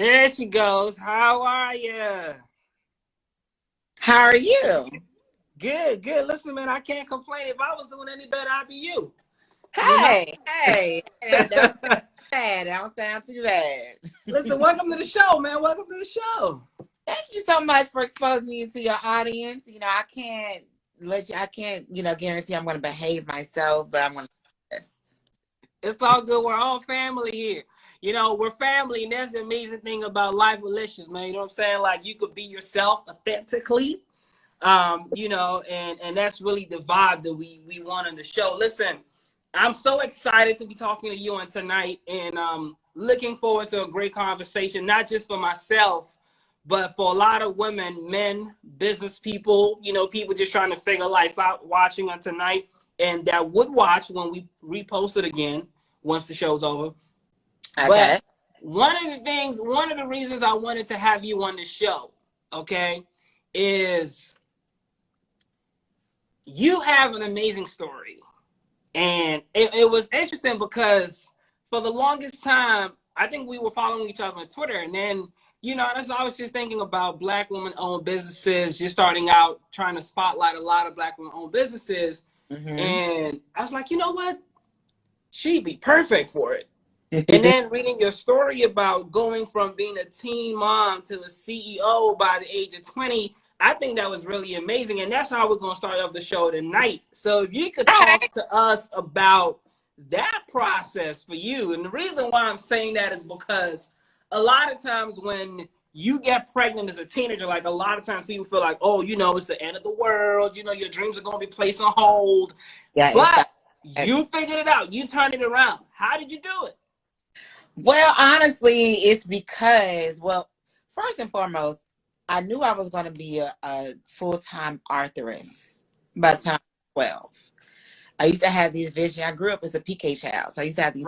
There she goes. How are you? How are you? Good, good. Listen, man, I can't complain. If I was doing any better, I'd be you. You know? Hey, that don't sound bad. That don't sound too bad. Listen, welcome to the show, man. Welcome to the show. Thank you so much for exposing me to your audience. I can't, guarantee I'm going to behave myself, but I'm going to do this. It's all good. We're all family here. We're family, and that's the amazing thing about life with Lysious, man. You know what I'm saying? Like, you could be yourself authentically, and that's really the vibe that we want on the show. Listen, I'm so excited to be talking to you on tonight, and looking forward to a great conversation, not just for myself, but for a lot of women, men, business people, people just trying to figure life out, watching on tonight, and that would watch when we repost it again once the show's over. Okay. But one of the reasons I wanted to have you on the show, okay, is you have an amazing story. And it was interesting because for the longest time, I think we were following each other on Twitter. And then, I was just thinking about Black women-owned businesses, just starting out trying to spotlight a lot of Black women-owned businesses. Mm-hmm. And I was like, you know what? She'd be perfect for it. And then reading your story about going from being a teen mom to a CEO by the age of 20, I think that was really amazing. And that's how we're going to start off the show tonight. So if you could talk to us about that process for you. And the reason why I'm saying that is because a lot of times when you get pregnant as a teenager, like a lot of times people feel like, oh, it's the end of the world. Your dreams are going to be placed on hold. Yeah, but you figured it out. You turned it around. How did you do it? Well, honestly, it's because, first and foremost, I knew I was going to be a full-time authoress by the time I was 12. I used to have these visions. I grew up as a PK child, so I used to have these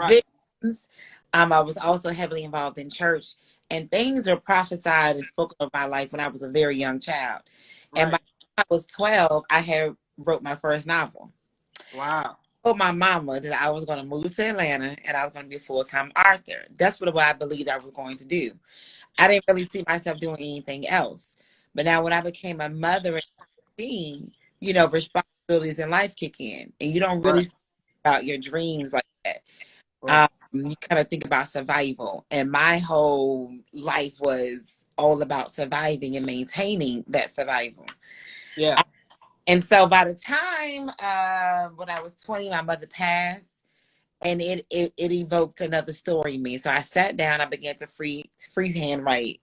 visions. I was also heavily involved in church, and things are prophesied and spoken of my life when I was a very young child. Right. And by the time I was 12, I had wrote my first novel. Wow. I told my mama that I was going to move to Atlanta and I was going to be a full-time author. That's what I believed I was going to do. I didn't really see myself doing anything else. But now when I became a mother and teen, responsibilities in life kick in. And you don't really think about your dreams like that. Right. You kind of think about survival. And my whole life was all about surviving and maintaining that survival. Yeah. And so by the time when I was 20, my mother passed. And it evoked another story in me. So I sat down, I began to freehand write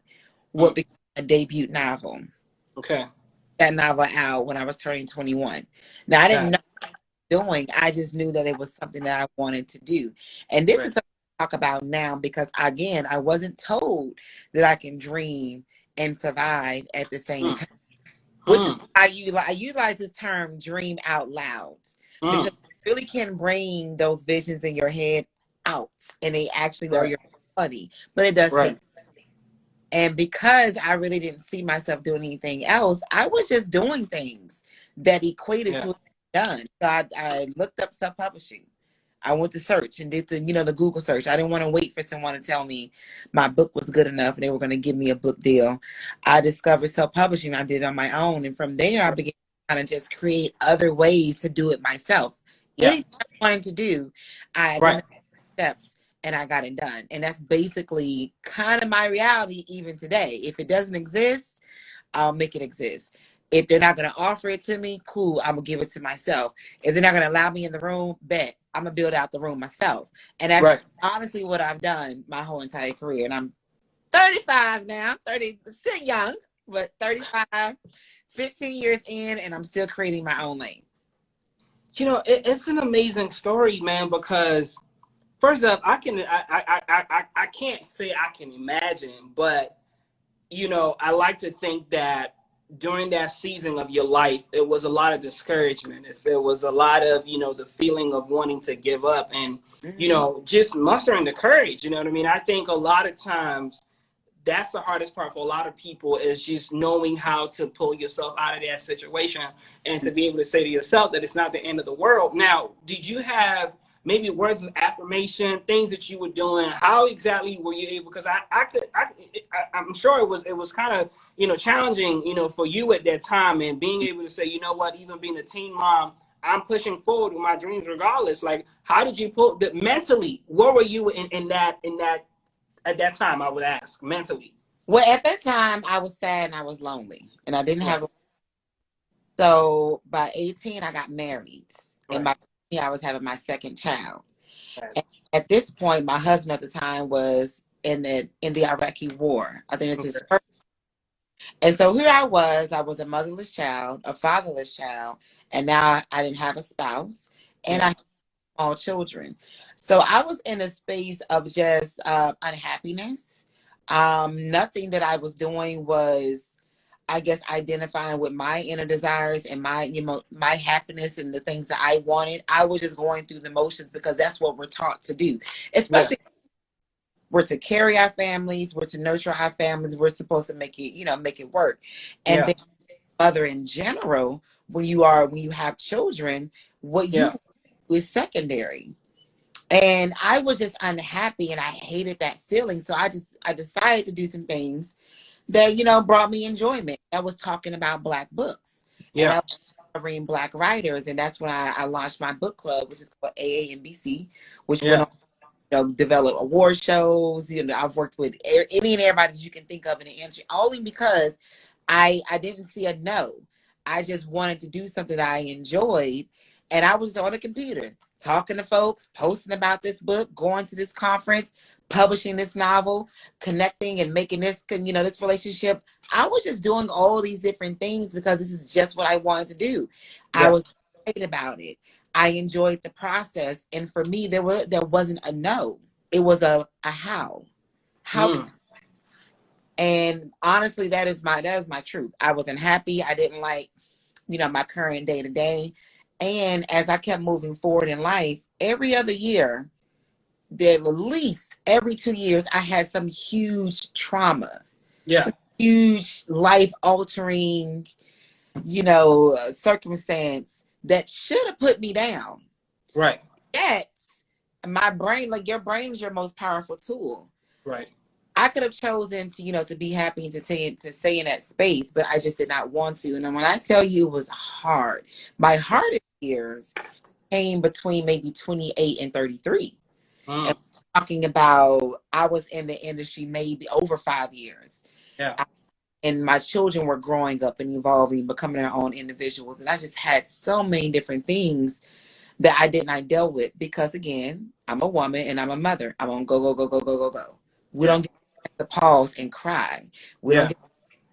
what became a debut novel. Okay. That novel out when I was turning 21. Now I didn't know what I was doing. I just knew that it was something that I wanted to do. And this is something I talk about now because again, I wasn't told that I can dream and survive at the same time. Which is I utilize this term dream out loud. Because really can bring those visions in your head out and they actually are your body, but it does take. And because I really didn't see myself doing anything else, I was just doing things that equated to done. So I looked up self-publishing. I went to search and did the Google search. I didn't want to wait for someone to tell me my book was good enough and they were going to give me a book deal. I discovered self-publishing. I did it on my own. And from there, I began to kind of just create other ways to do it myself. Anything I wanted to do, I did steps and I got it done. And that's basically kind of my reality even today. If it doesn't exist, I'll make it exist. If they're not going to offer it to me, cool, I'm going to give it to myself. If they're not going to allow me in the room, bet I'm going to build out the room myself. And that's honestly what I've done my whole entire career. And I'm 35 now, 30, still young, but 35, 15 years in, and I'm still creating my own lane. It's an amazing story, man, because first up, I can't say I can imagine, but, I like to think that during that season of your life, it was a lot of discouragement. It was a lot of, the feeling of wanting to give up and, just mustering the courage. You know what I mean? I think a lot of times that's the hardest part for a lot of people is just knowing how to pull yourself out of that situation and to be able to say to yourself that it's not the end of the world. Now, did you have maybe words of affirmation, things that you were doing? How exactly were you able? Because I'm sure it was kind of, you know, challenging, you know, for you at that time, and being able to say, you know what, even being a teen mom, I'm pushing forward with my dreams regardless. Like, how did you pull that mentally? Where were you in that at that time? I would ask mentally. Well, at that time, I was sad and I was lonely, and I didn't Right. have. So by 18, I got married, and Right. by 20, I was having my second child. Right. And at this point, my husband at the time was in the Iraqi war. I think it's his Okay. first. And so here I was a motherless child, a fatherless child, and now I didn't have a spouse, and Yeah. I had small children. So I was in a space of just unhappiness. Nothing that I was doing was, I guess, identifying with my inner desires and my, you know, my happiness and the things that I wanted. I was just going through the motions because that's what we're taught to do. Yeah. Especially we're to carry our families, we're to nurture our families, we're supposed to make it, you know, make it work. And Yeah. then mother in general, when you have children, what you Yeah. do is secondary. And I was just unhappy and I hated that feeling. So I decided to do some things that, you know, brought me enjoyment. I was talking about Black books, and Yeah. I was covering Black writers, and that's when I launched my book club, which is called AAMBC, which went Yeah. on, you know, develop award shows. You know, I've worked with any and everybody that you can think of in the industry, only because I didn't see a no. I just wanted to do something that I enjoyed, and I was on the computer talking to folks, posting about this book, going to this conference, publishing this novel, connecting and making this, you know, this relationship. I was just doing all these different things because this is just what I wanted to do. I Yeah. was excited about it. I enjoyed the process, and for me, there wasn't a no. It was a how. How can, Mm. and honestly, that is my truth. I wasn't happy. I didn't like, you know, my current day to day. And as I kept moving forward in life, every other year, that at least every 2 years, I had some huge trauma, Yeah. some huge life altering, you know, circumstance that should have put me down. Right. Yet, my brain, like your brain is your most powerful tool. Right. I could have chosen to, you know, to be happy and to stay in that space, but I just did not want to. And when I tell you it was hard, my hardest years came between maybe 28 and 33. And Mm. talking about, I was in the industry maybe over 5 years. Yeah. And my children were growing up and evolving, becoming their own individuals. And I just had so many different things that I dealt with because, again, I'm a woman and I'm a mother. I'm on go, go, go, go, go, go, go. We Yeah. don't get to pause and cry. We don't Yeah.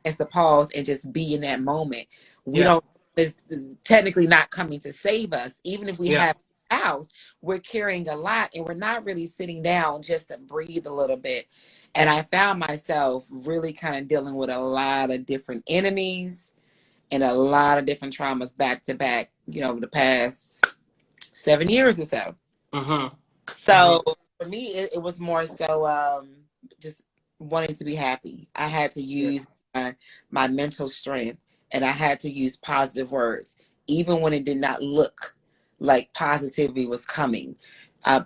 get to pause and just be in that moment. We Yeah. don't, it's technically not coming to save us. Even if we Yeah. have a house, we're carrying a lot and we're not really sitting down just to breathe a little bit. And I found myself really kind of dealing with a lot of different enemies and a lot of different traumas back to back, you know, over the past 7 years or so. Mm-hmm. So for me, it was more so just wanting to be happy. I had to Yeah. use my mental strength, and I had to use positive words, even when it did not look like positivity was coming.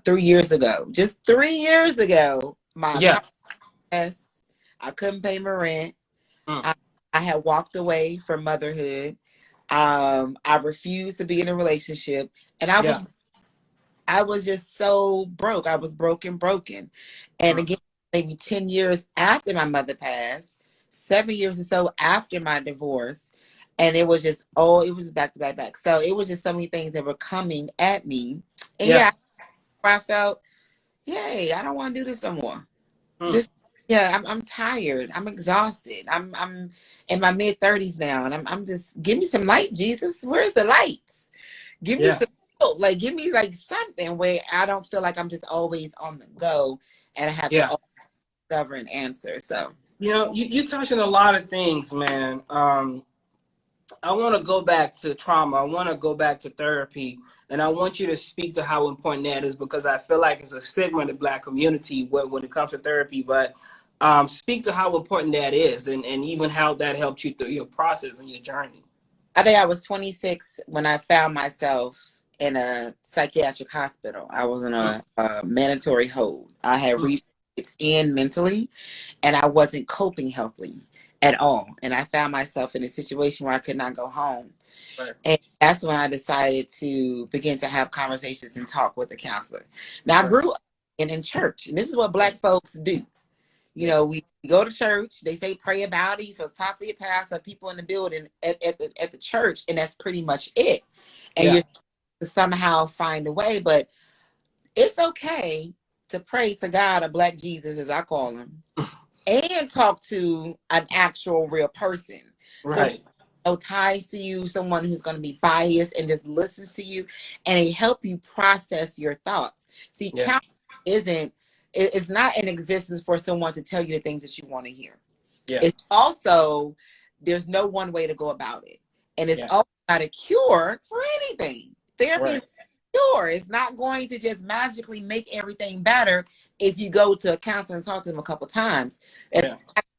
3 years ago, just 3 years ago, my Yeah. car mess, I couldn't pay my rent. Mm. I, I had walked away from motherhood. I refused to be in a relationship, and Yeah. I was just so broke. I was broken. And Mm. again, maybe 10 years after my mother passed, 7 years or so after my divorce. And it was just, oh, it was back to back, back. So it was just so many things that were coming at me. And Yeah. yeah, I felt, yay, I don't want to do this no more. Mm. This, yeah, I'm tired. I'm exhausted. I'm in my mid 30s now. And I'm just, give me some light, Jesus. Where's the lights? Give me Yeah. some, like, give me like something where I don't feel like I'm just always on the go and I have to Yeah. always discover an answer. So, You know, you touching a lot of things, man. I want to go back to trauma. I want to go back to therapy, and I want you to speak to how important that is because I feel like it's a stigma in the Black community when it comes to therapy. But speak to how important that is, and even how that helped you through your process and your journey. I think I was 26 when I found myself in a psychiatric hospital. I was in a mandatory hold. I had reached its end mentally, and I wasn't coping healthily at all. And I found myself in a situation where I could not go home. Right. And that's when I decided to begin to have conversations and talk with a counselor. Now, I grew up in church, and this is what Black folks do. You know, we go to church, they say pray about it, so talk to your pastor, people in the building at the church, and that's pretty much it. And you're to somehow find a way, but it's okay to pray to God, a Black Jesus, as I call him, and talk to an actual real person. Right. So no ties to you, someone who's going to be biased and just listens to you, and they help you process your thoughts. See, counseling it's not in existence for someone to tell you the things that you want to hear. It's also, there's no one way to go about it. And it's also not a cure for anything. Therapy is a cure. It's not going to just magically make everything better if you go to a counselor and talk to them a couple times. That's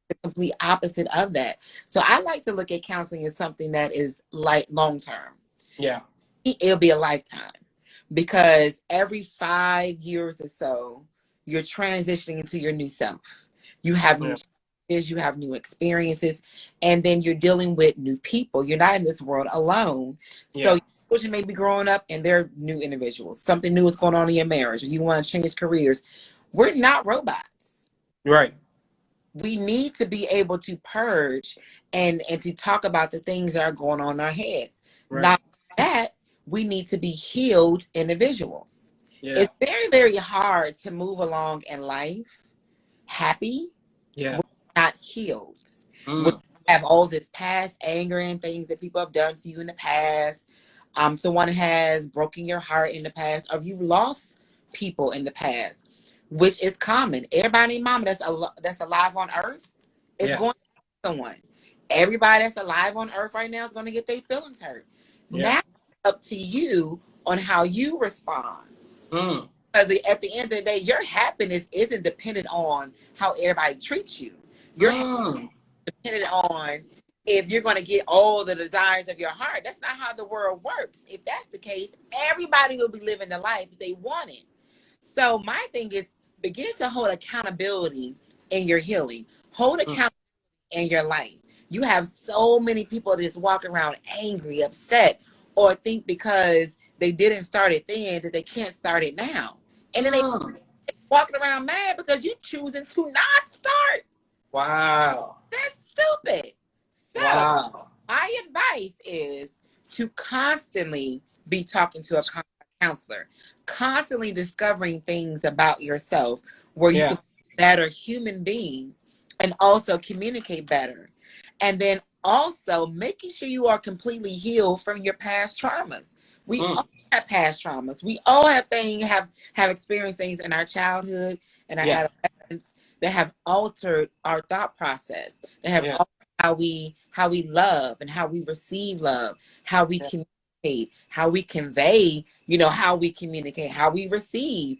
the complete opposite of that. So I like to look at counseling as something that is like long term. Yeah. It'll be a lifetime, because every 5 years or so, you're transitioning into your new self. You have new challenges, you have new experiences, and then you're dealing with new people. You're not in this world alone. So children may be growing up and they're new individuals. Something new is going on in your marriage, or you want to change careers. We're not robots. Right. We need to be able to purge and to talk about the things that are going on in our heads. Not that, we need to be healed individuals. It's very, very hard to move along in life happy when not healed. When you have all this past anger and things that people have done to you in the past. Someone has broken your heart in the past, or you've lost people in the past, which is common. Everybody mama that's alive on earth is going to someone. Everybody that's alive on earth right now is going to get their feelings hurt. Now it's up to you on how you respond. Because at the end of the day, your happiness isn't dependent on how everybody treats you. Your happiness is dependent on if you're going to get all the desires of your heart. That's not how the world works. If that's the case, everybody will be living the life they wanted. So my thing is, begin to hold accountability in your healing. Hold accountability in your life. You have so many people that just walk around angry, upset, or think because they didn't start it then that they can't start it now. And then they walking around mad because you choosing to not start. Wow. That's stupid. So my advice is to constantly be talking to a counselor, constantly discovering things about yourself where you can be a better human being and also communicate better. And then also making sure you are completely healed from your past traumas. We all have past traumas. We all have experienced things in our childhood and our adolescence that have altered our thought process, that have altered how we love and how we receive love, how we communicate, how we convey, how we communicate, how we receive.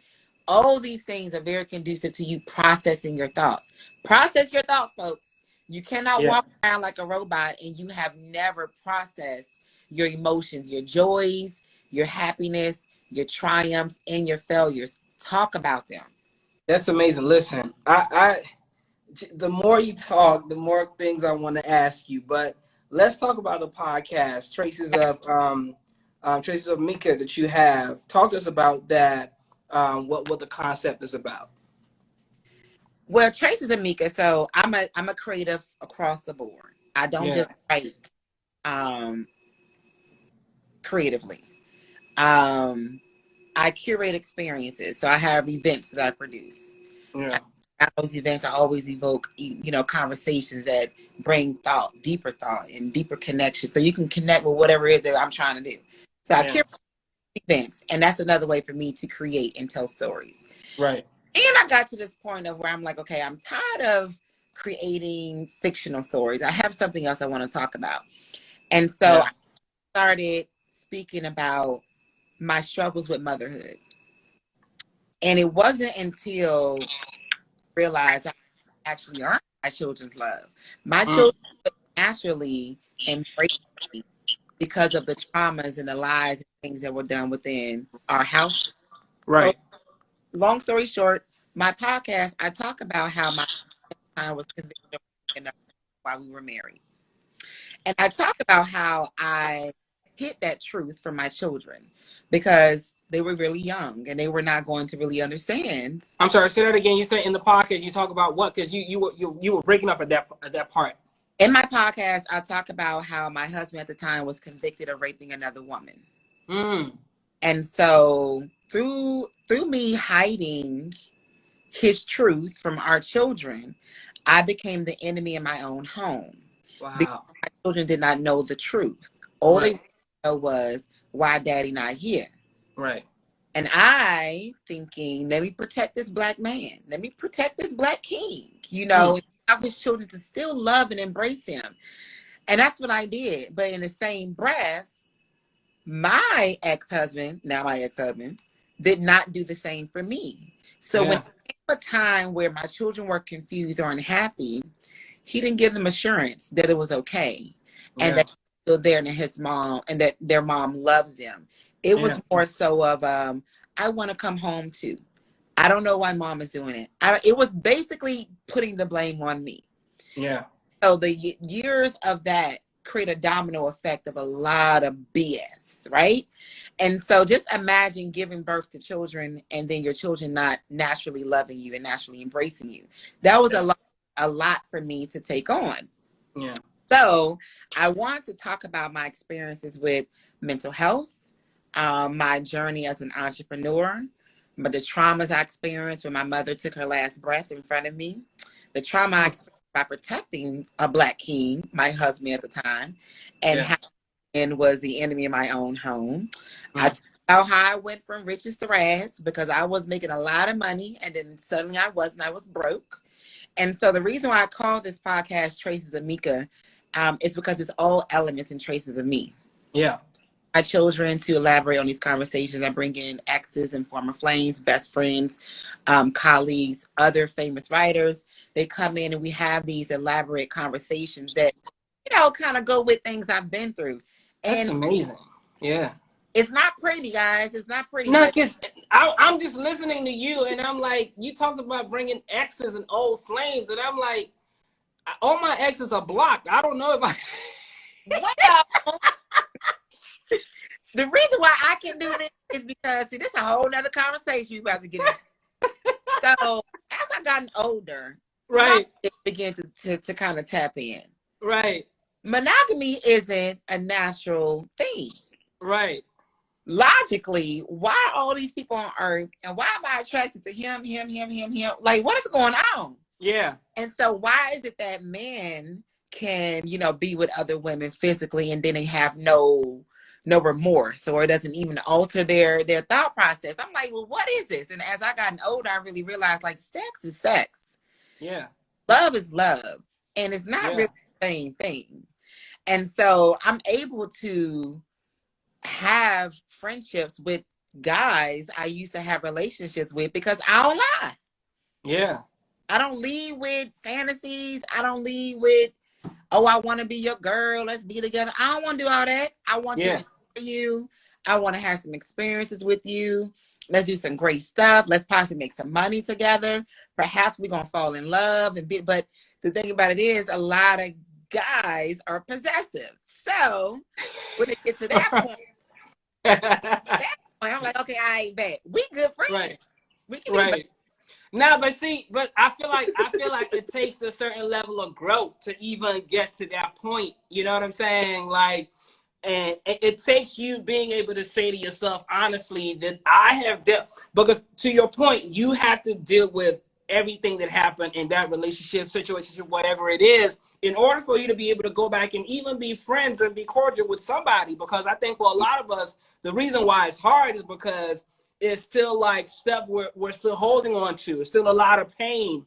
All these things are very conducive to you processing your thoughts. Process your thoughts, folks. You cannot walk around like a robot and you have never processed your emotions, your joys, your happiness, your triumphs, and your failures. Talk about them. That's amazing. Listen, the more you talk, the more things I want to ask you. But let's talk about the podcast, Traces of Mika, that you have. Talk to us about that. What the concept is about. Well, Traces of Mika. So I'm a creative across the board. I don't just write creatively. I curate experiences. So I have events that I produce. At those events, I always evoke, conversations that bring deeper thought and deeper connection. So you can connect with whatever it is that I'm trying to do. So I curate events, and that's another way for me to create and tell stories. Right. And I got to this point of where I'm like, okay, I'm tired of creating fictional stories. I have something else I want to talk about. And so I started speaking about my struggles with motherhood. And it wasn't until I realized I actually earned my children's love. My children naturally embraced me because of the traumas and the lies things that were done within our house. So, Right. long story short, my podcast, I talk about how my time was convicted of raping while we were married. And I talk about how I hid that truth from my children because they were really young and they were not going to really understand. I'm sorry. Say that again. You said in the podcast you talk about what? Because you were breaking up at that part. In my podcast, I talk about how my husband at the time was convicted of raping another woman. Mm. And so through me hiding his truth from our children, I became the enemy in my own home. Because Wow. my children did not know the truth. All they know was, why daddy not here? Right. And I thinking, let me protect this black man. Let me protect this black king. You know, allow his children to still love and embrace him. And that's what I did. But in the same breath, my ex-husband, now my ex-husband, did not do the same for me. So when there came a time where my children were confused or unhappy, he didn't give them assurance that it was okay and that he was still there and his mom and that their mom loves them. It was more so of I want to come home too. I don't know why mom is doing it. It was basically putting the blame on me. Yeah. So the years of that create a domino effect of a lot of BS, right? And so just imagine giving birth to children and then your children not naturally loving you and naturally embracing you. That was a lot for me to take on. Yeah. So I want to talk about my experiences with mental health, my journey as an entrepreneur, but the traumas I experienced when my mother took her last breath in front of me, the trauma I experienced by protecting a black king, my husband at the time, and how and was the enemy of my own home. I talked about how I went from riches to rags because I was making a lot of money and then suddenly I was broke. And so the reason why I call this podcast Traces of Mika is because it's all elements and traces of me. Yeah. My children to elaborate on these conversations. I bring in exes and former flames, best friends, colleagues, other famous writers. They come in and we have these elaborate conversations that, you know, kind of go with things I've been through. That's And amazing. Yeah. it's not pretty, guys. It's not pretty. No, because I'm just listening to you and I'm like, you talked about bringing exes and old flames. And I'm like, all my exes are blocked. I don't know if I... Well, the reason why I can do this is because, see, this is a whole nother conversation you about to get into. So, as I gotten older, right, I began to kind of tap in. Right. Monogamy isn't a natural thing. Right. Logically, why are all these people on earth and why am I attracted to him? Like, what is going on? Yeah. And so why is it that men can, you know, be with other women physically and then they have no remorse or it doesn't even alter their thought process? I'm like, well, what is this? And as I gotten older, I really realized like sex is sex. Yeah. Love is love. And it's not really the same thing. And so I'm able to have friendships with guys I used to have relationships with because I don't lie. Yeah. I don't lead with fantasies. I don't lead with, oh, I want to be your girl. Let's be together. I don't want to do all that. I want to enjoy you. I want to have some experiences with you. Let's do some great stuff. Let's possibly make some money together. Perhaps we're going to fall in love. But the thing about it is a lot of guys are possessive. So when it gets to that point, I'm like, okay, I ain't bad. We good friends. Right. We can be right. Now, but I feel like it takes a certain level of growth to even get to that point. You know what I'm saying? Like, and it takes you being able to say to yourself, honestly, that I have dealt, because to your point, you have to deal with everything that happened in that relationship, situation, whatever it is, in order for you to be able to go back and even be friends and be cordial with somebody. Because I think for a lot of us, the reason why it's hard is because it's still like stuff we're still holding on to. It's still a lot of pain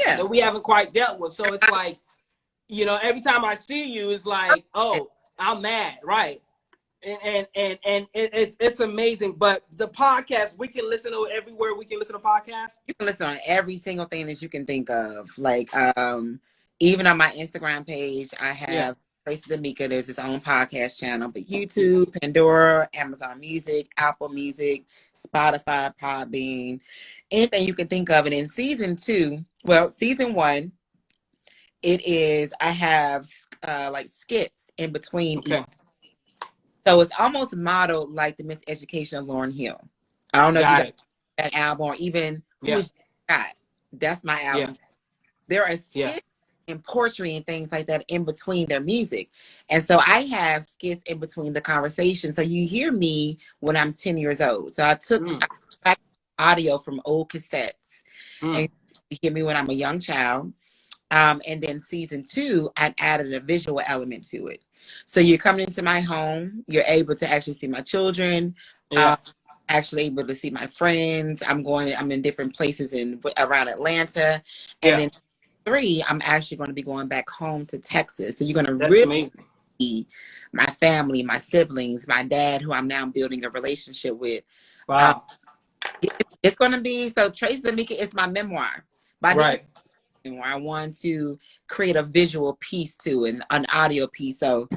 that we haven't quite dealt with. So it's like, you know, every time I see you, it's like, oh, I'm mad, right? And it's amazing. But the podcast, we can listen to everywhere. We can listen to podcasts. You can listen on every single thing that you can think of. Like, even on my Instagram page, I have Tracy Tamika. There's his own podcast channel, but YouTube, Pandora, Amazon Music, Apple Music, Spotify, Podbean, anything you can think of. And in season 1, it is, I have like skits in between each. So it's almost modeled like the Miseducation of Lauryn Hill. I don't know if you got that album, or even Who Is Scott. That's my album. There are skits and poetry and things like that in between their music. And so I have skits in between the conversation. So you hear me when I'm 10 years old. So I took audio from old cassettes and you hear me when I'm a young child. And then season 2, I added a visual element to it. So you're coming into my home. You're able to actually see my children. Actually able to see my friends. I'm in different places around Atlanta. And then 3, I'm actually going to be going back home to Texas. So you're going to really see my family, my siblings, my dad, who I'm now building a relationship with. Wow. It's going to be, so Tracy Tamika is my memoir. I want to create a visual piece too, and an audio piece. So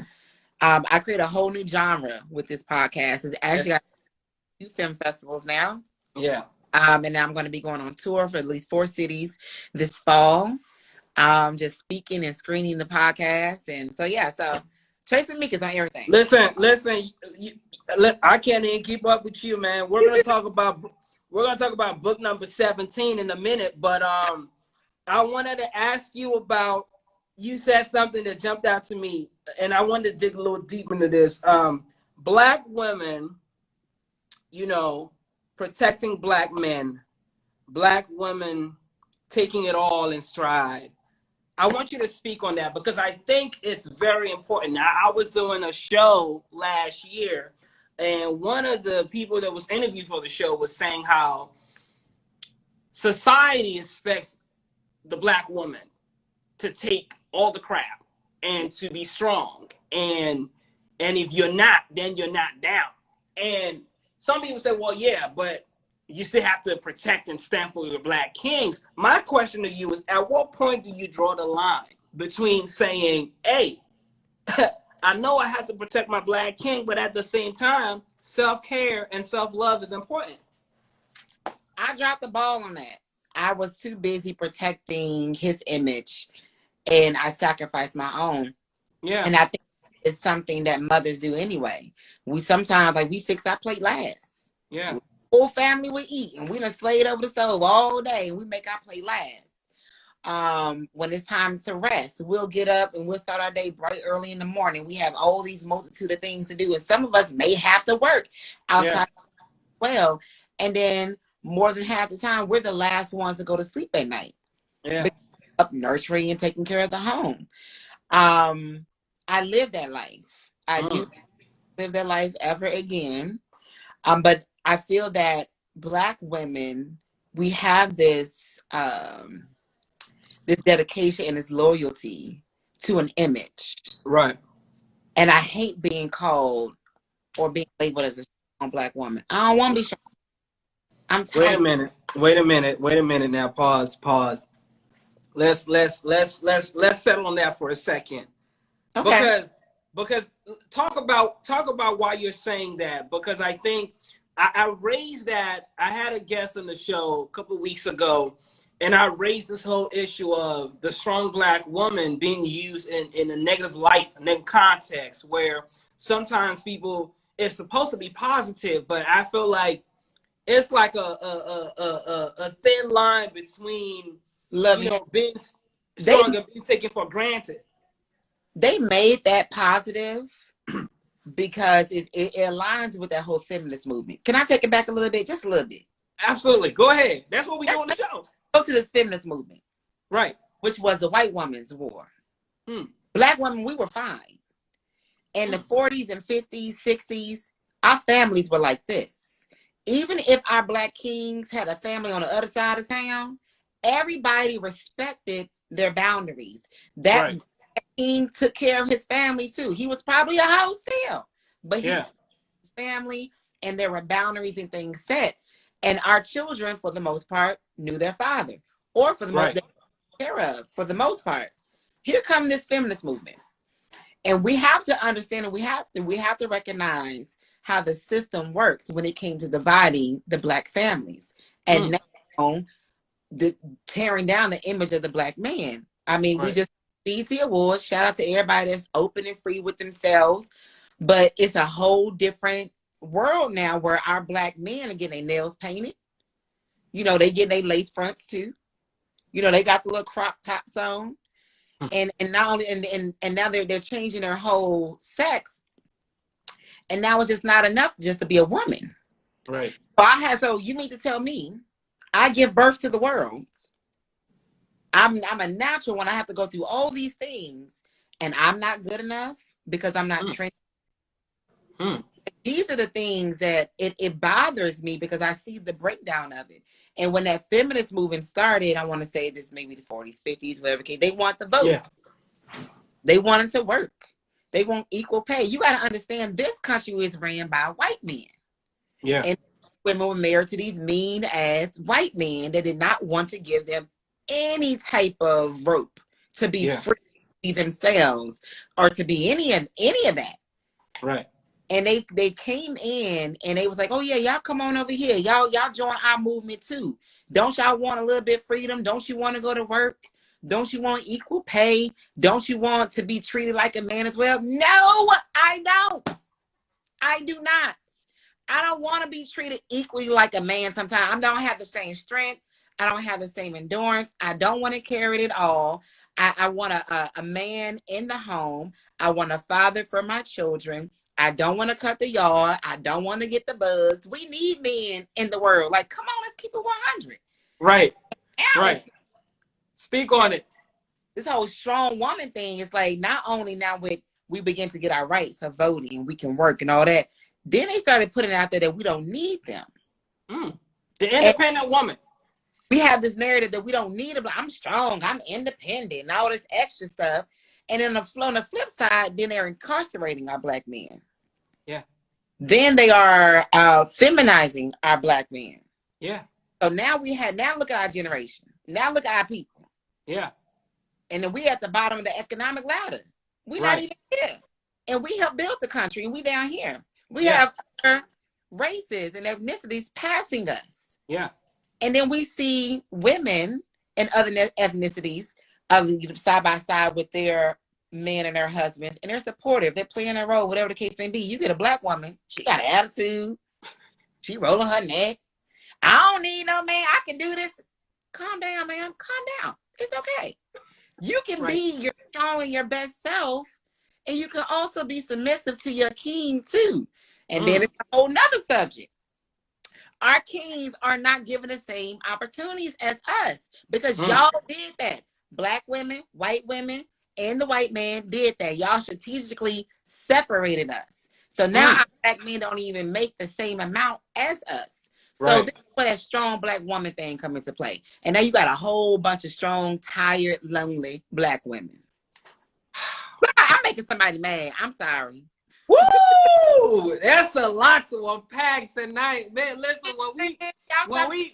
I create a whole new genre with this podcast. It's actually got 2 film festivals now. And I'm going to be going on tour for at least 4 cities this fall. Just speaking and screening the podcast. And so, so Tracy Tamika's on everything. Listen, I can't even keep up with you, man. We're going to talk about book number 17 in a minute, but I wanted to ask you about, you said something that jumped out to me, and I wanted to dig a little deep into this. Black women, protecting Black men, Black women taking it all in stride. I want you to speak on that because I think it's very important. Now, I was doing a show last year, and one of the people that was interviewed for the show was saying how society expects the Black woman to take all the crap and to be strong. And if you're not, then you're not down. And some people say, well, yeah, but you still have to protect and stand for your Black kings. My question to you is, at what point do you draw the line between saying, hey, I know I have to protect my Black king, but at the same time, self-care and self-love is important? I dropped the ball on that. I was too busy protecting his image, and I sacrificed my own. And I think it's something that mothers do anyway. We sometimes, we fix our plate last. Whole family would eat, and we done slayed over the stove all day, and we make our plate last. When it's time to rest, we'll get up and we'll start our day bright early in the morning. We have all these multitude of things to do, and some of us may have to work outside as well. And then more than half the time, we're the last ones to go to sleep at night. Up nurturing and taking care of the home. I live that life. I do live that life ever again. But I feel that Black women, we have this dedication and this loyalty to an image. And I hate being called or being labeled as a strong Black woman. I don't want to be strong. I'm tired. Wait a minute now. Pause. Let's settle on that for a second. Okay. Because talk about why you're saying that, because I think I raised that. I had a guest on the show a couple of weeks ago, and I raised this whole issue of the strong Black woman being used in a negative light, a negative context, where sometimes people, it's supposed to be positive, but I feel like it's like a thin line between being strong and being taken for granted. They made that positive because it aligns with that whole feminist movement. Can I take it back a little bit? Just a little bit. Absolutely. Go ahead. That's what we do on the show. Go to this feminist movement. Right. Which was the white woman's war. Black women, we were fine. In the 40s and 50s, 60s, our families were like this. Even if our Black kings had a family on the other side of town, everybody respected their boundaries. That king took care of his family too. He was probably a house still, but he took his family, and there were boundaries and things set. And our children, for the most part, knew their father, or for the most care of, for the most part. Here comes this feminist movement, And we have to understand, and we have to recognize how the system works when it came to dividing the Black families. And now the tearing down the image of the Black man. I mean, we just BET Awards, shout out to everybody that's open and free with themselves. But it's a whole different world now where our Black men are getting their nails painted. You know, they getting their lace fronts too. You know, they got the little crop tops on. And not only and now they're changing their whole sex. And now it's just not enough just to be a woman. Right. So you mean to tell me I give birth to the world. I'm a natural when I have to go through all these things and I'm not good enough because I'm not trained. These are the things that it bothers me because I see the breakdown of it. And when that feminist movement started, I want to say this maybe the 40s, 50s, whatever case, they want the vote. Yeah. They wanted to work. They want equal pay. You got to understand this country is ran by white men. Yeah. And women were married to these mean ass white men that did not want to give them any type of rope to be free to be themselves or to be any of that. Right. And they came in and they was like, oh yeah, y'all come on over here. Y'all join our movement too. Don't y'all want a little bit of freedom? Don't you want to go to work? Don't you want equal pay? Don't you want to be treated like a man as well? No, I don't. I do not. I don't want to be treated equally like a man sometimes. I don't have the same strength. I don't have the same endurance. I don't want to carry it all. I want a man in the home. I want a father for my children. I don't want to cut the yard. I don't want to get the bugs. We need men in the world. Like, come on, let's keep it 100. Right. Right. Speak on it. This whole strong woman thing is like, not only now we begin to get our rights of voting and we can work and all that, then they started putting out there that we don't need them. The independent woman. We have this narrative that we don't need them. I'm strong. I'm independent and all this extra stuff. And then on the flip side, then they're incarcerating our Black men. Yeah. Then they are feminizing our Black men. Yeah. So now look at our generation. Now look at our people. Yeah. And then we at the bottom of the economic ladder. We're not even here. And we help build the country and we down here. We have other races and ethnicities passing us. Yeah. And then we see women and other ethnicities side by side with their men and their husbands, and they're supportive. They're playing their role, whatever the case may be. You get a Black woman, she got an attitude. She rolling her neck. I don't need no man. I can do this. Calm down, man. Calm down. It's okay. You can be your strong and your best self, and you can also be submissive to your king too. And then it's a whole nother subject. Our kings are not given the same opportunities as us because y'all did that. Black women, white women, and the white man did that. Y'all strategically separated us. So now our Black men don't even make the same amount as us. So this is where that strong Black woman thing come into play. And now you got a whole bunch of strong, tired, lonely Black women. I'm making somebody mad. I'm sorry. Woo! That's a lot to unpack tonight, man. Listen, when we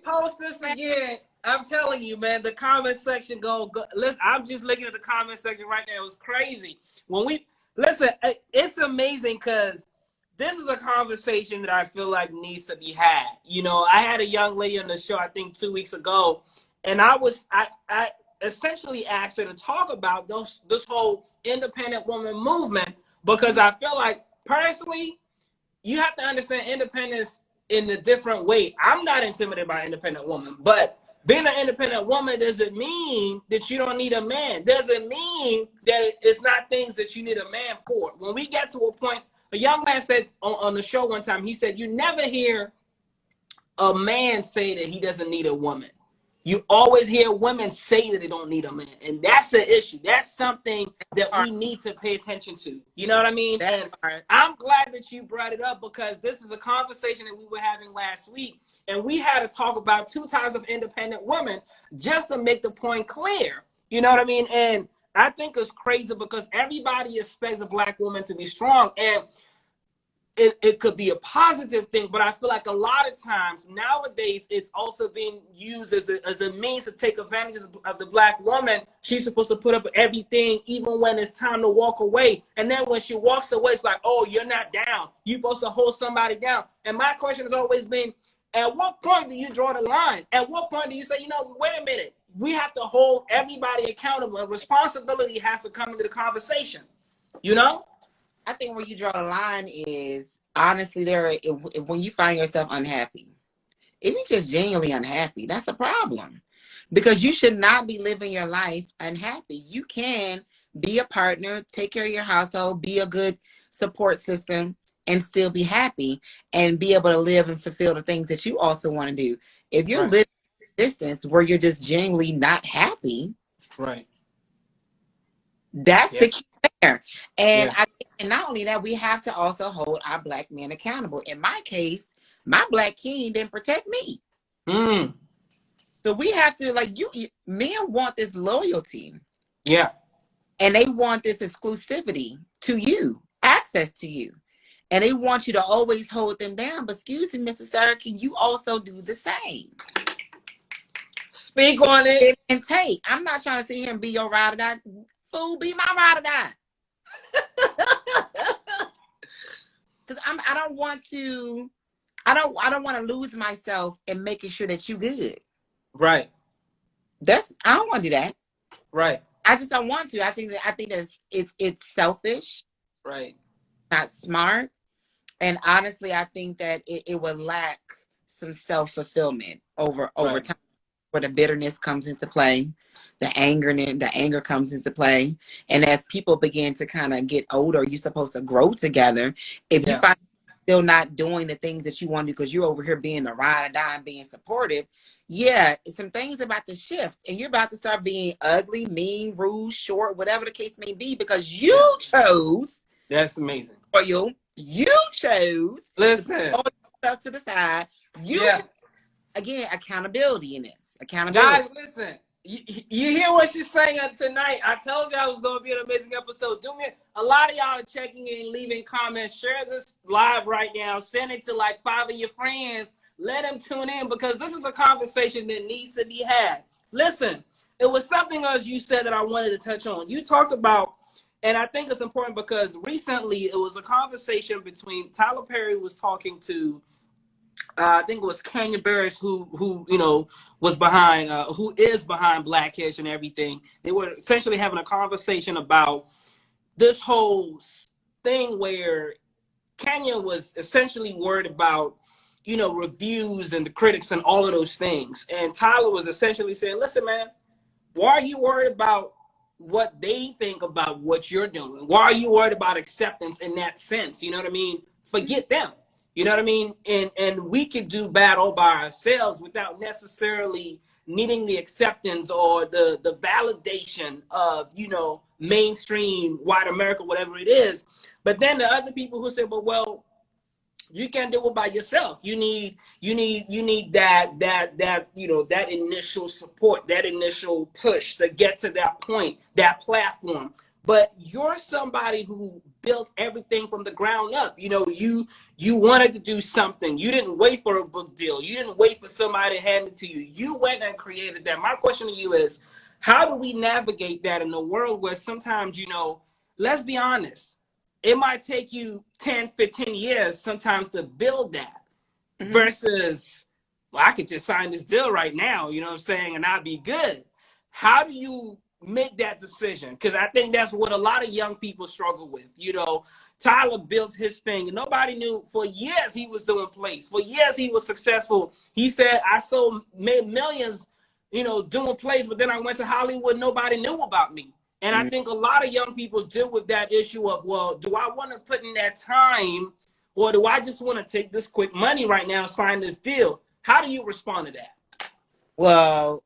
post this again, I'm telling you, man, the comment section go. Listen, I'm just looking at the comment section right now. It was crazy. Listen, it's amazing because this is a conversation that I feel like needs to be had. You know, I had a young lady on the show, I think 2 weeks ago, and I essentially asked her to talk about this whole independent woman movement because I feel like personally, you have to understand independence in a different way. I'm not intimidated by an independent woman, but being an independent woman doesn't mean that you don't need a man. Doesn't mean that it's not things that you need a man for. When we get to a point, a young man said on the show one time, he said, you never hear a man say that he doesn't need a woman. You always hear women say that they don't need a man. And that's an issue. That's something that we need to pay attention to. You know what I mean? And I'm glad that you brought it up because this is a conversation that we were having last week. And we had to talk about 2 types of independent women just to make the point clear. You know what I mean? And I think it's crazy because everybody expects a Black woman to be strong. And it could be a positive thing, but I feel like a lot of times nowadays it's also being used as a means to take advantage of the Black woman. She's supposed to put up everything even when it's time to walk away. And then when she walks away, it's like, oh, you're not down. You're supposed to hold somebody down. And my question has always been, at what point do you draw the line? At what point do you say, you know, wait a minute, we have to hold everybody accountable. Responsibility has to come into the conversation, you know? I think where you draw the line is, honestly, when you find yourself unhappy, if you're just genuinely unhappy, that's a problem. Because you should not be living your life unhappy. You can be a partner, take care of your household, be a good support system, and still be happy and be able to live and fulfill the things that you also want to do. If you're living a distance where you're just genuinely not happy, right, that's the key there. And Yeah. not only that, we have to also hold our Black men accountable. In my case, my Black king didn't protect me. So we have to, like, men want this loyalty. Yeah. And they want this exclusivity to you, access to you. And they want you to always hold them down. But excuse me, Mr. Sarah, can you also do the same? Speak on it. And take. I'm not trying to sit here and be your ride or die. Fool, be my ride or die. Because I don't want to lose myself in making sure that you good. Right. I don't want to do that. Right. I just don't want to. I think that it's selfish. Right. Not smart. And honestly, I think that it would lack some self-fulfillment over time, where the bitterness comes into play, the anger comes into play. And as people begin to kind of get older, you're supposed to grow together. If you find still not doing the things that you want to do because you're over here being a ride or die and being supportive, some things about to shift, and you're about to start being ugly, mean, rude, short, whatever the case may be, because you chose. That's amazing. For you chose. Listen. To put yourself to the side. Again, accountability in this. Accountability. Guys, listen. You hear what she's saying tonight? I told you I was going to be an amazing episode. A lot of y'all are checking in, leaving comments. Share this live right now. Send it to like 5 of your friends. Let them tune in, because this is a conversation that needs to be had. Listen, it was something else you said that I wanted to touch on. You talked about, and I think it's important because recently it was a conversation between Tyler Perry was talking to, I think it was Kanye Barris, who you know was behind, who is behind Blackish and everything. They were essentially having a conversation about this whole thing where Kanye was essentially worried about, you know, reviews and the critics and all of those things. And Tyler was essentially saying, listen, man, why are you worried about what they think about what you're doing? Why are you worried about acceptance in that sense? You know what I mean? Forget them. You know what I mean? And we could do bad all by ourselves without necessarily needing the acceptance or the validation of, you know, mainstream white America, whatever it is. But then the other people who say, well, you can't do it by yourself. You need that you know, that initial support, that initial push to get to that point, that platform. But you're somebody who built everything from the ground up. You know, you wanted to do something. You didn't wait for a book deal. You didn't wait for somebody to hand it to you. You went and created that. My question to you is, how do we navigate that in a world where sometimes, you know, let's be honest, it might take you 10, 15 years sometimes to build that versus, well, I could just sign this deal right now, you know what I'm saying, and I'll be good. How do you make that decision? Because I think that's what a lot of young people struggle with. You know, Tyler built his thing and nobody knew. For years he was doing plays. For years he was successful. He said, I made millions, you know, doing plays, but then I went to Hollywood, nobody knew about me. And I think a lot of young people deal with that issue of, well, do I want to put in that time, or do I just want to take this quick money right now and sign this deal? How do you respond to that? Well,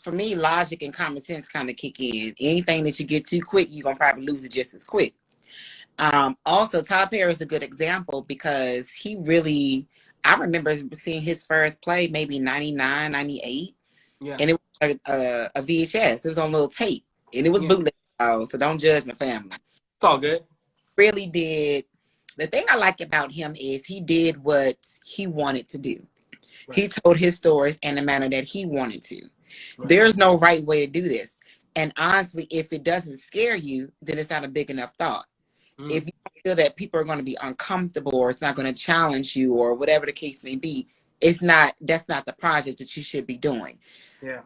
for me, logic and common sense kind of kick in. Anything that you get too quick, you're going to probably lose it just as quick. Also, Tyler Perry is a good example because he really, I remember seeing his first play maybe 99, 98. Yeah. And it was a VHS. It was on a little tape. And it was bootleg, so don't judge my family. It's all good. Really did The thing I like about him is he did what he wanted to do. Right. He told his stories in the manner that he wanted to. Right. There's no right way to do this. And honestly, if it doesn't scare you, then it's not a big enough thought. If you feel that people are going to be uncomfortable or it's not going to challenge you or whatever the case may be, that's not the project that you should be doing. Yeah.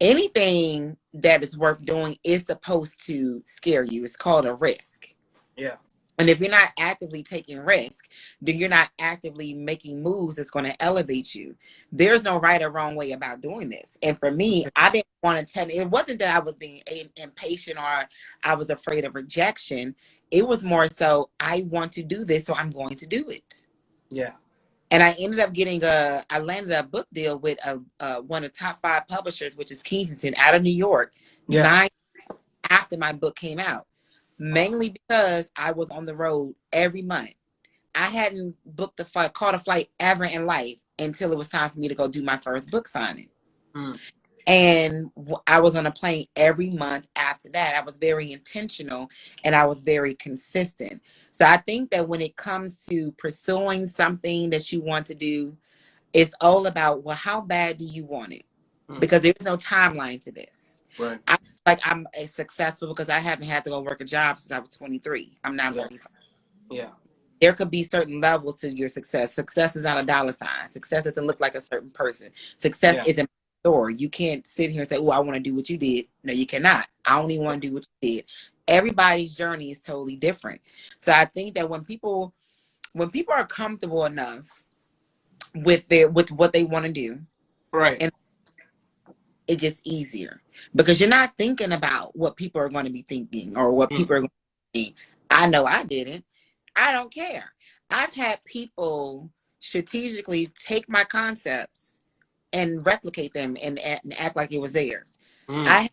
Anything that is worth doing is supposed to scare you. It's called a risk. Yeah. And if you're not actively taking risk, then you're not actively making moves that's going to elevate you. There's no right or wrong way about doing this. And for me, I didn't want to tell it wasn't that I was being impatient or I was afraid of rejection. It was more so I want to do this, so I'm going to do it. Yeah. And I ended up I landed a book deal with one of the top 5 publishers, which is Kensington out of New York, 9 years after my book came out. Mainly because I was on the road every month. I hadn't caught a flight ever in life until it was time for me to go do my first book signing. And I was on a plane every month after that. I was very intentional and I was very consistent. So I think that when it comes to pursuing something that you want to do, it's all about, well, how bad do you want it? Because there's no timeline to this. Right. I'm successful because I haven't had to go work a job since I was 23. I'm now 35. Yeah. There could be certain levels to your success. Success is not a dollar sign. Success doesn't look like a certain person. Success isn't a store. You can't sit here and say, oh, I want to do what you did. No, you cannot. I only want to do what you did. Everybody's journey is totally different. So I think that when people are comfortable enough with what they want to do, right, and it gets easier because you're not thinking about what people are going to be thinking or what people are going to be. I know I didn't. I don't care. I've had people strategically take my concepts and replicate them and act like it was theirs. I have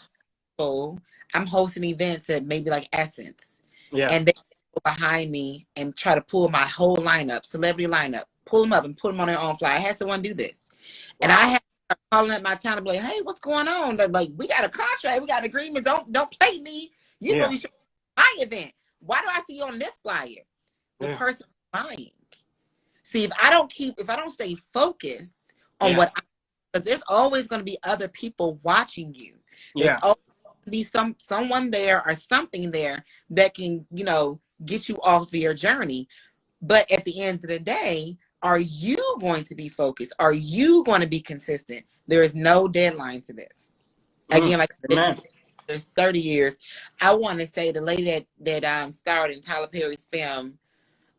people, I'm hosting events at maybe like Essence. And they go behind me and try to pull my whole lineup, celebrity lineup, pull them up and put them on their own fly. I had someone do this. Wow. And I had calling at my town to be like, hey, what's going on? They're like, we got a contract, we got an agreement. Don't play me. You supposed to be my event. Why do I see you on this flyer? The person buying. See, if I don't stay focused on because there's always going to be other people watching you. There's always going to be someone there or something there that can, get you off of your journey. But at the end of the day, are you going to be focused? Are you going to be consistent? There is no deadline to this. Again, like there's 30 years. I want to say the lady that starred in Tyler Perry's film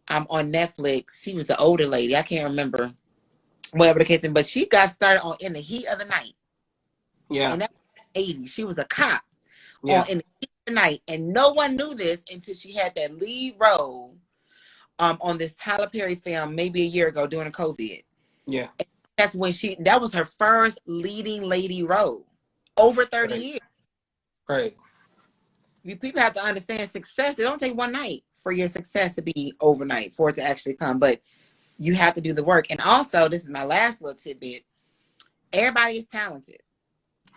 on Netflix, she was the older lady. I can't remember whatever the case is, but she got started on In the Heat of the Night. Yeah. And that was 80s. She was a cop on In the Heat of the Night. And no one knew this until she had that lead role on this Tyler Perry film maybe a year ago during COVID. Yeah. And that's when that was her first leading lady role. Over 30 years. Right. People have to understand success. It don't take one night for your success to be overnight, for it to actually come. But you have to do the work. And also, this is my last little tidbit. Everybody is talented.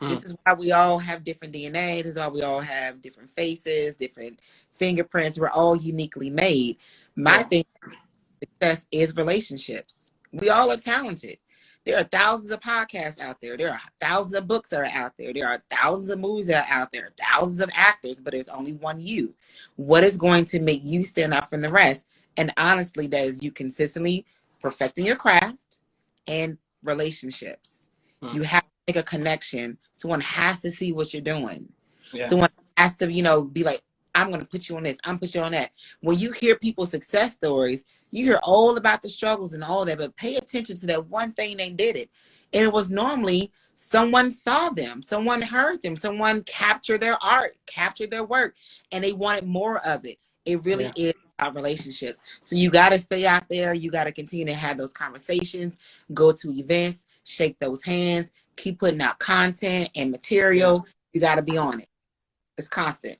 This is why we all have different DNA. This is why we all have different faces, different fingerprints. We're all uniquely made. My thing, success is relationships. We all are talented. There are thousands of podcasts out there. There are thousands of books that are out there. There are thousands of movies that are out there. Thousands of actors, but there's only one you. What is going to make you stand out from the rest? And honestly, that is you consistently perfecting your craft and relationships. You have to make a connection. Someone has to see what you're doing. Someone has to, be like, I'm going to put you on this. I'm put you on that. When you hear people's success stories, you hear all about the struggles and all that, but pay attention to that one thing they did it. And it was normally someone saw them, someone heard them, someone captured their art, captured their work, and they wanted more of it. It really is about relationships. So you got to stay out there. You got to continue to have those conversations, go to events, shake those hands, keep putting out content and material. You got to be on it. It's constant.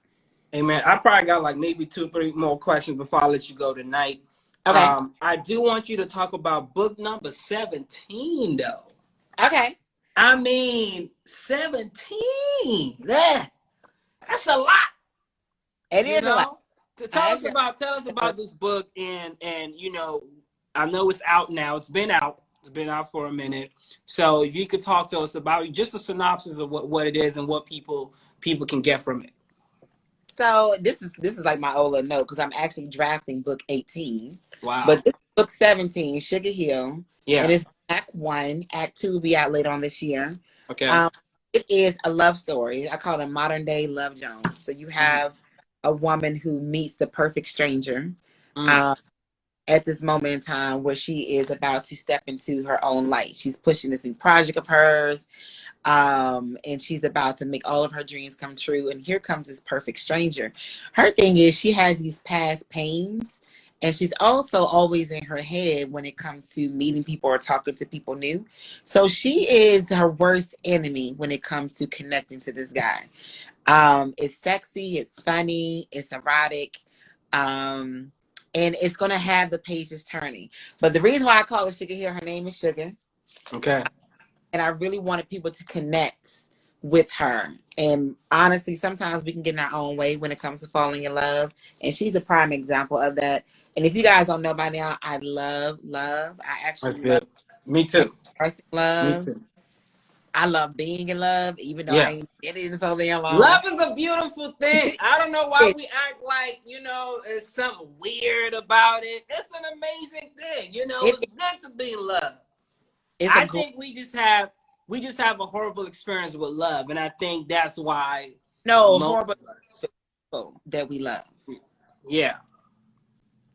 Hey, man, I probably got like maybe 2-3 more questions before I let you go tonight. Okay. I do want you to talk about book number 17, though. Okay. I mean, 17. That's a lot. It is a lot. Tell us about this book, and you know, I know it's out now. It's been out for a minute. So if you could talk to us about just a synopsis of what it is and what people can get from it. So this is like my Ola note, because I'm actually drafting book 18. Wow. But this is book 17, Suga Hill. Yeah. And it's Act 1. Act 2 will be out later on this year. Okay. It is a love story. I call it a modern day Love Jones. So you have a woman who meets the perfect stranger at this moment in time where she is about to step into her own light. She's pushing this new project of hers. And she's about to make all of her dreams come true. And here comes this perfect stranger. Her thing is she has these past pains, and she's also always in her head when it comes to meeting people or talking to people new. So she is her worst enemy when it comes to connecting to this guy. It's sexy, it's funny, it's erotic, and it's gonna have the pages turning. But the reason why I call it Suga Hill, her name is Sugar. Okay. And I really wanted people to connect with her. And honestly, sometimes we can get in our own way when it comes to falling in love. And she's a prime example of that. And if you guys don't know by now, I love. I actually love. Me too. Love. Me too. I love being in love, even though I ain't been in so damn long. Love is a beautiful thing. I don't know why we act like, you know, it's something weird about it. It's an amazing thing. You know, it's good to be in love. I think we just have a horrible experience with love, and I think that's why horrible that we love. Yeah.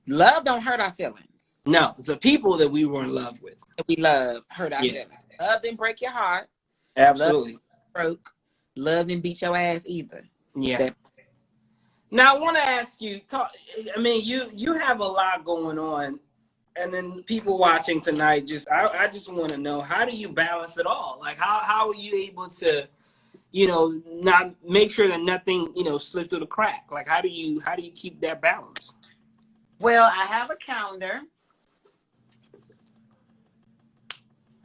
Love don't hurt our feelings. No, it's the people that we were in love with. That we love hurt our feelings. Love didn't break your heart. Absolutely. Love broke. Love didn't beat your ass either. Yeah. Now I want to ask you, I mean, you have a lot going on. And then people watching tonight, I just want to know, how do you balance it all? Like, how are you able to, you know, not make sure that nothing, you know, slipped through the crack? Like, how do you keep that balance? Well, I have a calendar.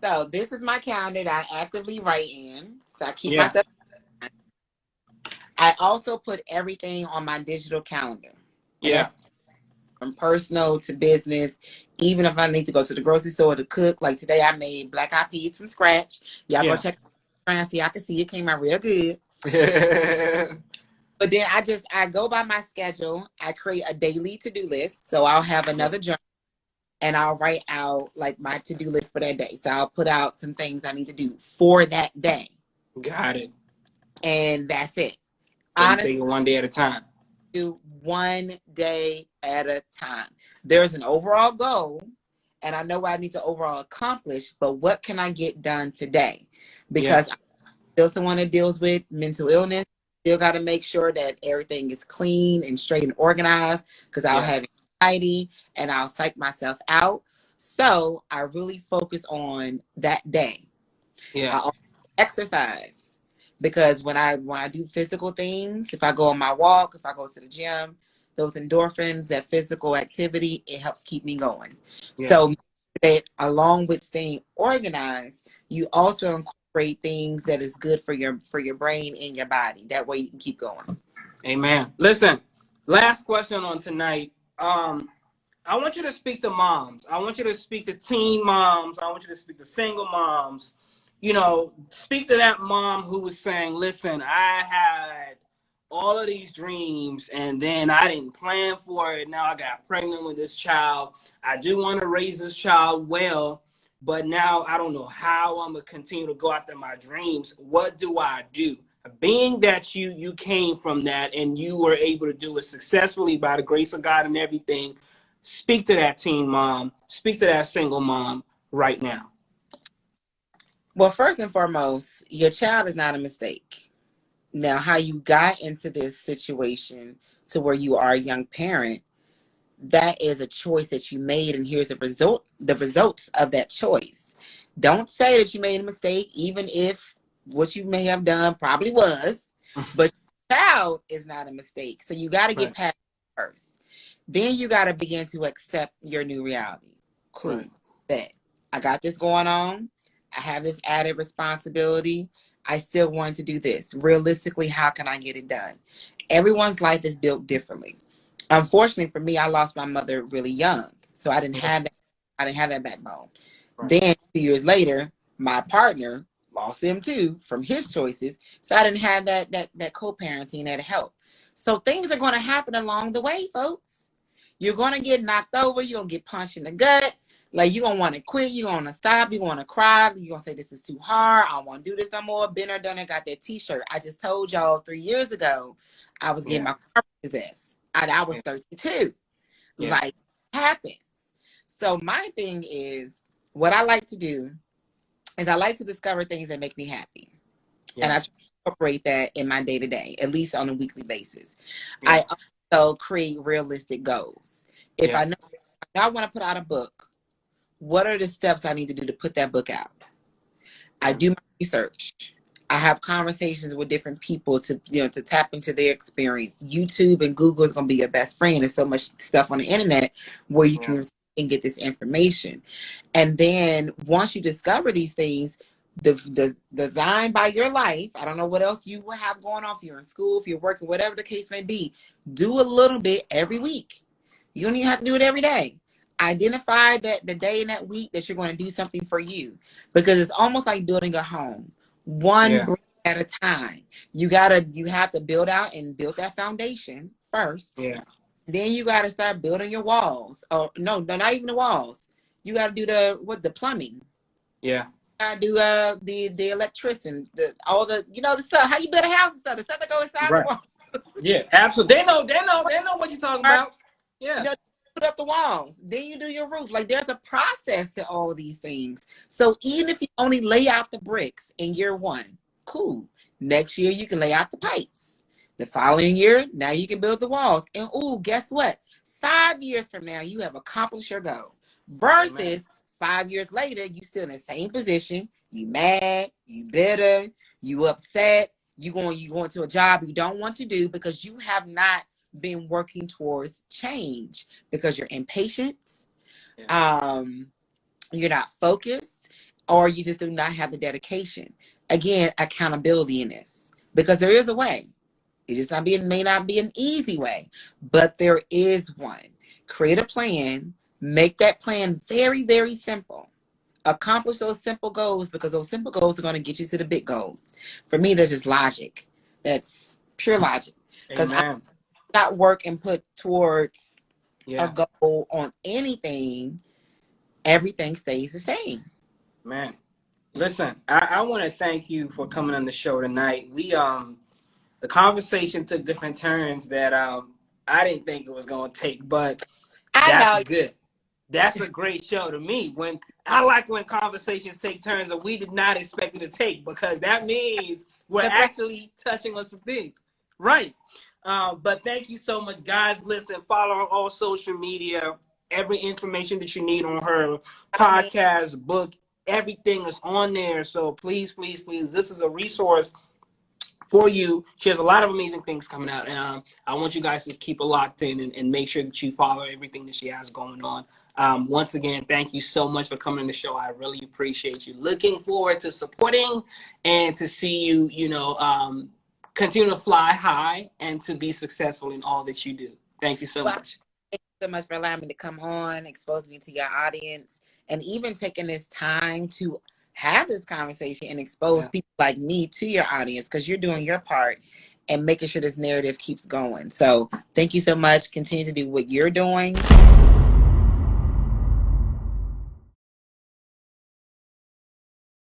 So this is my calendar that I actively write in. So I keep myself. I also put everything on my digital calendar. Yeah. From personal to business, even if I need to go to the grocery store to cook. Like today, I made black eyed peas from scratch. Y'all go check around, see, I can see it came out real good. But then I go by my schedule. I create a daily to-do list. So I'll have another journal and I'll write out like my to-do list for that day. So I'll put out some things I need to do for that day. Got it. And that's it. Honestly, take it one day at a time. Do one day at a time. There's an overall goal, and I know what I need to overall accomplish, but what can I get done today? Because I'm still someone that deals with mental illness. Still got to make sure that everything is clean and straight and organized, because I'll have anxiety and I'll psych myself out. So I really focus on that day. Yeah. I also exercise. Because when I do physical things, if I go on my walk, if I go to the gym, those endorphins, that physical activity, it helps keep me going. Yeah. So that along with staying organized, you also incorporate things that is good for your brain and your body. That way you can keep going. Amen. Listen, last question on tonight. I want you to speak to moms. I want you to speak to teen moms. I want you to speak to single moms. You know, speak to that mom who was saying, listen, I had all of these dreams and then I didn't plan for it. Now I got pregnant with this child. I do want to raise this child well, but now I don't know how I'm going to continue to go after my dreams. What do I do? Being that you came from that and you were able to do it successfully by the grace of God and everything, speak to that teen mom, speak to that single mom right now. Well, first and foremost, your child is not a mistake. Now, how you got into this situation to where you are a young parent, that is a choice that you made, and here's the results of that choice. Don't say that you made a mistake, even if what you may have done probably was, but your child is not a mistake. So you got to get past it first. Then you got to begin to accept your new reality. Cool. Bet. I got this going on. I have this added responsibility. I still want to do this. Realistically, how can I get it done? Everyone's life is built differently. unfortunately for me, I lost my mother really young. So I didn't have that, backbone. Right. Then 2 years later, my partner lost him too from his choices. So I didn't have that co-parenting, that help. So things are going to happen along the way, folks. You're going to get knocked over. You're going to get punched in the gut. Like, you're going to want to quit. You're going to stop. You're going to cry. You're going to say, this is too hard. I don't want to do this no more. Been there, done it, got that t-shirt. I just told y'all 3 years ago, I was getting my car possessed. I was 32. Yeah. Like, happens. So my thing is, what I like to do is I like to discover things that make me happy. Yeah. And I incorporate that in my day-to-day, at least on a weekly basis. Yeah. I also create realistic goals. If I know I want to put out a book, what are the steps I need to do to put that book out? I do my research. I have conversations with different people to tap into their experience. YouTube and Google is going to be your best friend. There's so much stuff on the internet where you can get this information. And then once you discover these things, the design by your life, I don't know what else you will have going on if you're in school, if you're working, whatever the case may be, do a little bit every week. You don't even have to do it every day. Identify that the day in that week that you're going to do something for you, because it's almost like building a home. One brick at a time. You have to build out and build that foundation first. Yeah. Then you got to start building your walls. Oh, no, not even the walls. You got to do the plumbing. Yeah. You got to do the electricity, all the the stuff. How you build a house and stuff. The stuff that go inside the walls. Yeah, absolutely. They know what you're talking about. Yeah. Put up the walls, then you do your roof. Like, there's a process to all these things. So even if you only lay out the bricks in year 1, cool. Next year you can lay out the pipes. The following year, now you can build the walls. And guess what? 5 years from now, you have accomplished your goal. Versus 5 years later, you still in the same position. You mad, you bitter, you upset. You going to a job you don't want to do because you have not been working towards change, because you're impatient, you're not focused, or you just do not have the dedication. Again, accountability in this, because there is a way. It just may not be an easy way, but there is one. Create a plan, make that plan very, very simple. Accomplish those simple goals, because those simple goals are going to get you to the big goals. For me, that's just logic. That's pure logic. Because not work and put towards a goal on anything, everything stays the same. Man, listen, I want to thank you for coming on the show tonight. We the conversation took different turns that I didn't think it was going to take, but that's good. That's a great show to me. When I like when conversations take turns that we did not expect it to take, because that means we're actually touching on some things, right? But thank you so much, guys. Listen, follow her on all social media. Every information that you need on her podcast, book, everything is on there. So please, please, please, this is a resource for you. She has a lot of amazing things coming out. And I want you guys to keep it locked in and make sure that you follow everything that she has going on. Once again, thank you so much for coming on the show. I really appreciate you. Looking forward to supporting and to see you, continue to fly high and to be successful in all that you do. Thank you so much. Thank you so much for allowing me to come on, expose me to your audience, and even taking this time to have this conversation and expose people like me to your audience, because you're doing your part and making sure this narrative keeps going. So thank you so much. Continue to do what you're doing.